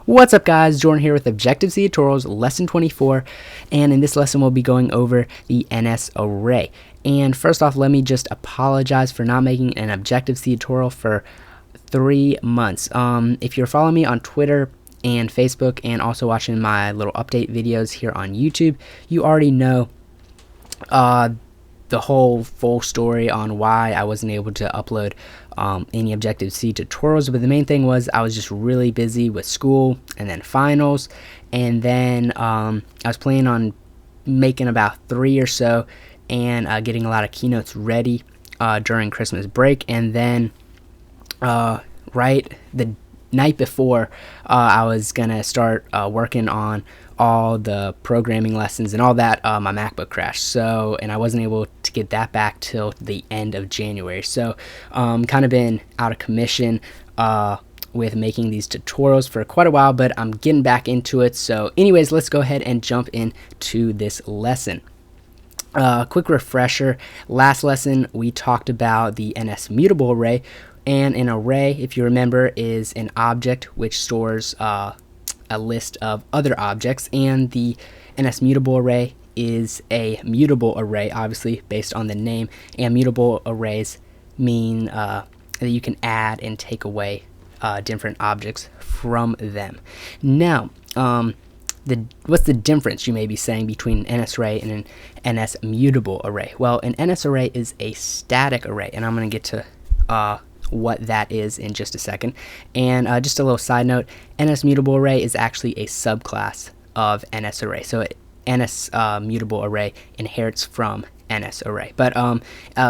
What's up guys, Jordan here with Objective-C Tutorials lesson 24, and in this lesson we'll be going over the NSArray. And first off, let me just apologize for not making an Objective-C tutorial for 3 months. If you're following me on Twitter and Facebook and also watching my little update videos here on YouTube, you already know the whole full story on why I wasn't able to upload any Objective-C tutorials. But the main thing was I was just really busy with school and then finals, and then I was planning on making about 3 or so and getting a lot of keynotes ready during Christmas break. And then right the night before I was gonna start working on all the programming lessons and all that, my MacBook crashed, so, and I wasn't able to get that back till the end of January. So kind of been out of commission with making these tutorials for quite a while, but I'm getting back into it. So anyways, let's go ahead and jump into this lesson. Quick refresher, last lesson we talked about the NSMutableArray, and an array, if you remember, is an object which stores a list of other objects, and the NSMutableArray is a mutable array, obviously based on the name, and mutable arrays mean that you can add and take away different objects from them. Now, what's the difference, you may be saying, between an NSArray and an NSMutableArray? Well, an NSArray is a static array, and I'm going to get to what that is in just a second. And just a little side note, NSMutableArray is actually a subclass of NSArray. So NSMutableArray inherits from NSArray. But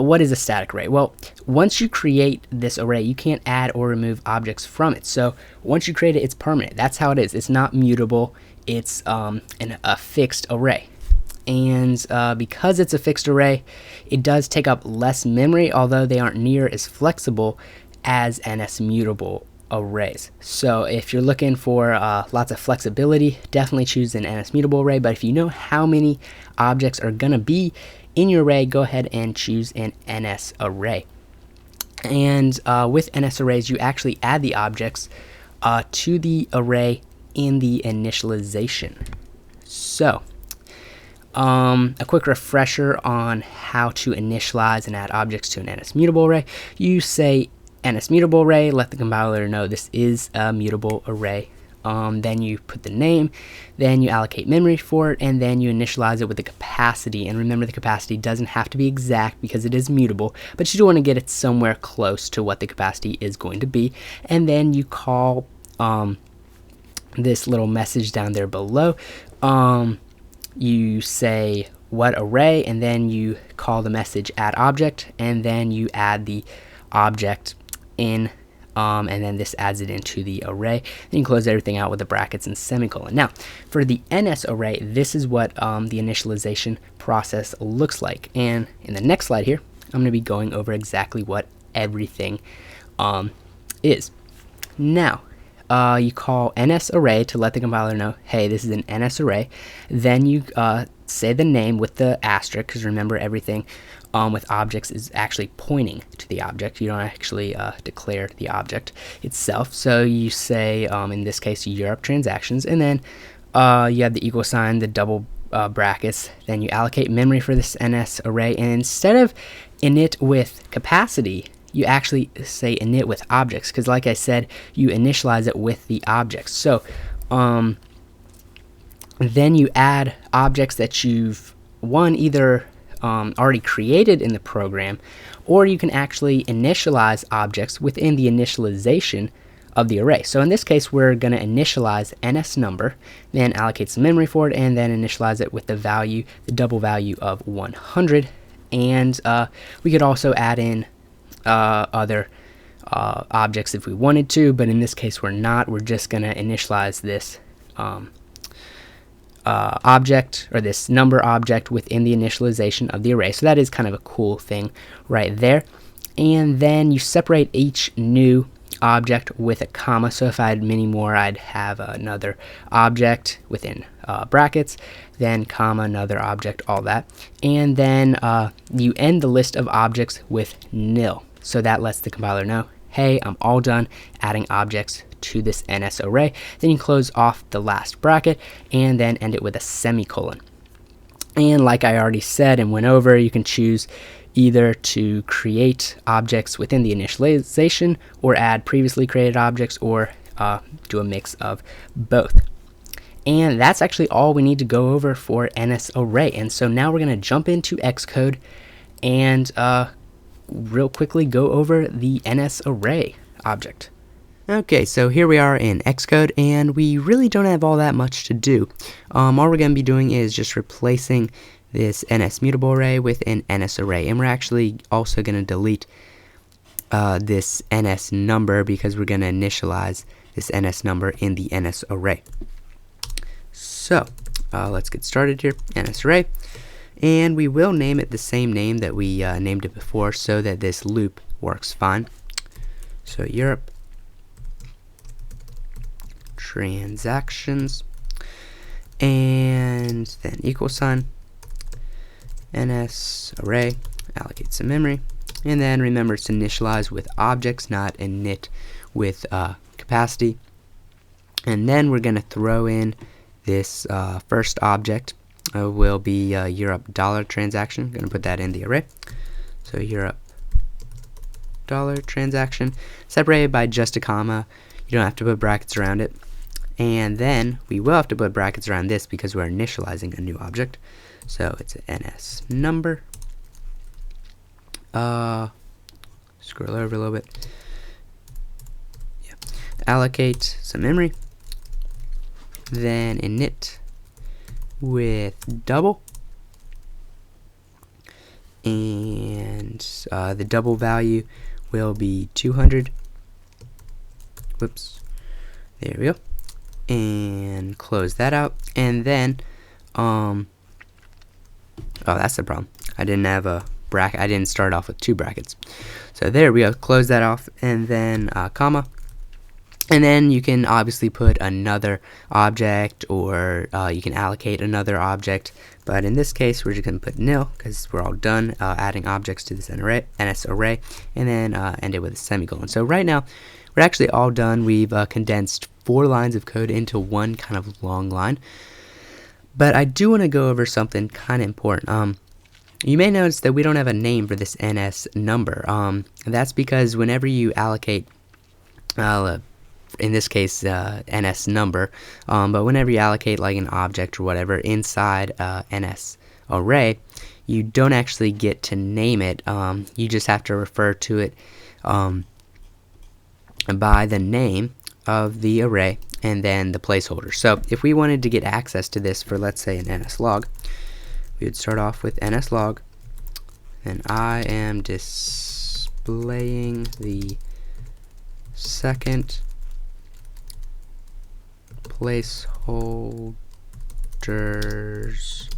what is a static array? Well, once you create this array, you can't add or remove objects from it. So once you create it, it's permanent. That's how it is. It's not mutable. It's a fixed array. And because it's a fixed array, it does take up less memory, although they aren't near as flexible as NSMutable arrays. So if you're looking for lots of flexibility, definitely choose an NSMutable array. But if you know how many objects are going to be in your array, go ahead and choose an NSArray. And with NSArrays, you actually add the objects to the array in the initialization. So a quick refresher on how to initialize and add objects to an NSMutableArray. You say NSMutableArray, let the compiler know this is a mutable array. Then you put the name, then you allocate memory for it, and then you initialize it with the capacity. And remember, the capacity doesn't have to be exact because it is mutable, but you do want to get it somewhere close to what the capacity is going to be. And then you call this little message down there below. You say what array, and then you call the message add object, and then you add the object in, and then this adds it into the array. Then you close everything out with the brackets and semicolon. Now, for the NSArray, this is what the initialization process looks like. And in the next slide here, I'm going to be going over exactly what everything is. Now, you call NSArray to let the compiler know, hey, this is an NSArray. Then you say the name with the asterisk, because remember, everything with objects is actually pointing to the object. You don't actually declare the object itself. So you say, in this case, Europe transactions, and then you have the equal sign, the double brackets. Then you allocate memory for this NSArray, and instead of init with capacity, you actually say init with objects, because like I said, you initialize it with the objects. So then you add objects that you've either already created in the program, or you can actually initialize objects within the initialization of the array. So in this case, we're going to initialize NSNumber, then allocate some memory for it, and then initialize it with the value, the double value of 100. And we could also add in other objects if we wanted to, but in this case we're not. We're just going to initialize this object, or this number object, within the initialization of the array. So that is kind of a cool thing right there. And then you separate each new object with a comma. So if I had many more, I'd have another object within brackets, then comma, another object, all that. And then you end the list of objects with nil. So that lets the compiler know, hey, I'm all done adding objects to this NSArray. Then you close off the last bracket and then end it with a semicolon. And like I already said and went over, you can choose either to create objects within the initialization or add previously created objects, or do a mix of both. And that's actually all we need to go over for NSArray. And so now we're going to jump into Xcode and real quickly go over the NSArray object. Okay, so here we are in Xcode, and we really don't have all that much to do. All we're going to be doing is just replacing this NSMutableArray with an NSArray, and we're actually also going to delete this NS number because we're going to initialize this NS number in the NSArray. So let's get started here. NSArray, and we will name it the same name that we named it before so that this loop works fine. So Europe transactions, and then equal sign NSArray, allocate some memory, and then remember to initialize with objects, not init with capacity. And then we're going to throw in this first object will be Europe dollar transaction. I'm going to put that in the array. So Europe dollar transaction, separated by just a comma. You don't have to put brackets around it. And then we will have to put brackets around this because we're initializing a new object. So it's an NS number. Scroll over a little bit. Yeah. Allocate some memory. Then init with double. And the double value will be 200. Whoops. There we go. And close that out. And then oh, that's the problem. I didn't have a bracket. I didn't start off with two brackets. So there we go. Close that off, and then comma. And then you can obviously put another object, or you can allocate another object. But in this case, we're just going to put nil because we're all done adding objects to this NSArray, and then end it with a semicolon. So right now, we're actually all done. We've condensed 4 lines of code into one kind of long line. But I do want to go over something kind of important. You may notice that we don't have a name for this NS number. That's because whenever you allocate, in this case, NS number, but whenever you allocate like an object or whatever inside NSArray, you don't actually get to name it. You just have to refer to it by the name of the array and then the placeholder. So if we wanted to get access to this for, let's say, an NSLog, we would start off with NSLog, and I am displaying the second placeholder's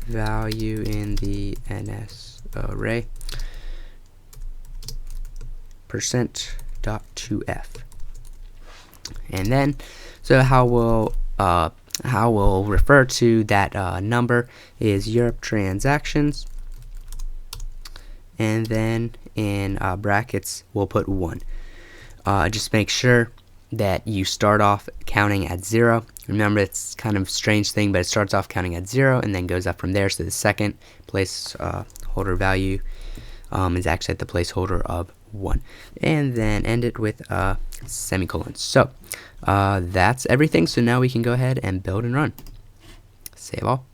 value in the NSArray %.2f. And then, so how we'll refer to that number is Europe transactions, and then in brackets we'll put 1. Just make sure that you start off counting at 0. Remember, it's kind of a strange thing, but it starts off counting at 0 and then goes up from there. So the second placeholder value is actually at the placeholder of 1, and then end it with a semicolon. So that's everything. So now we can go ahead and build and run. Save all.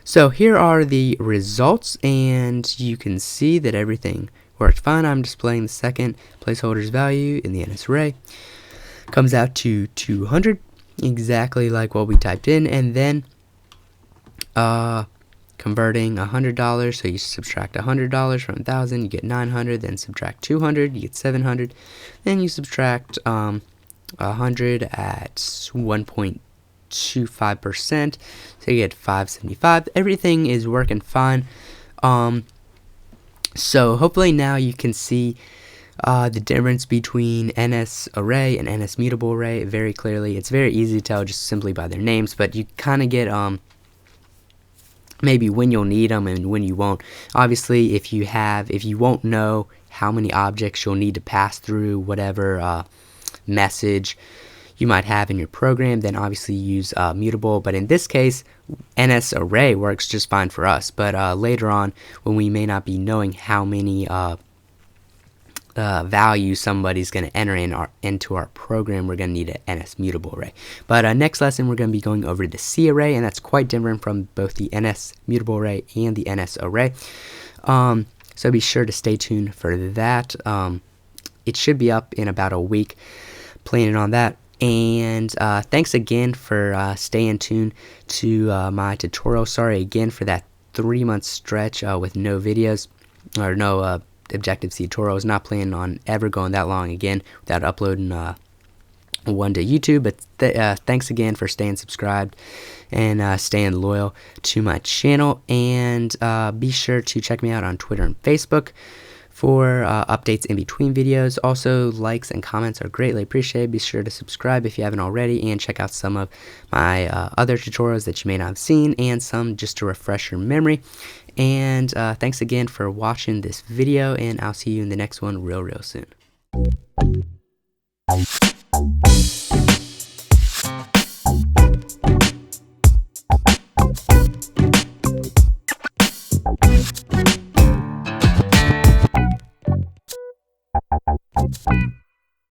So here are the results, and you can see that everything worked fine. I'm displaying the second placeholder's value in the NSArray. Comes out to 200, exactly like what we typed in, and then converting $100, so you subtract $100 from 1,000, you get 900, then subtract 200, you get 700, then you subtract 100 at 1.25%, so you get 575. Everything is working fine. So hopefully now you can see the difference between NSArray and NSMutableArray very clearly. It's very easy to tell just simply by their names, but you kind of get maybe when you'll need them and when you won't. Obviously, if you won't know how many objects you'll need to pass through whatever message you might have in your program, then obviously use mutable. But in this case, NSArray works just fine for us. But later on, when we may not be knowing how many value somebody's going to enter into our program, we're going to need an NSMutableArray. But next lesson, we're going to be going over the CArray, and that's quite different from both the NSMutableArray and the NSArray. So be sure to stay tuned for that. It should be up in about a week. Planning on that. And thanks again for staying tuned to my tutorial. Sorry again for that 3-month stretch with no videos or no Objective-C tutorials. Not planning on ever going that long again without uploading one to YouTube. But thanks again for staying subscribed and staying loyal to my channel. And be sure to check me out on Twitter and Facebook for updates in between videos. Also, likes and comments are greatly appreciated. Be sure to subscribe if you haven't already, and check out some of my other tutorials that you may not have seen, and some just to refresh your memory. And thanks again for watching this video, and I'll see you in the next one real soon.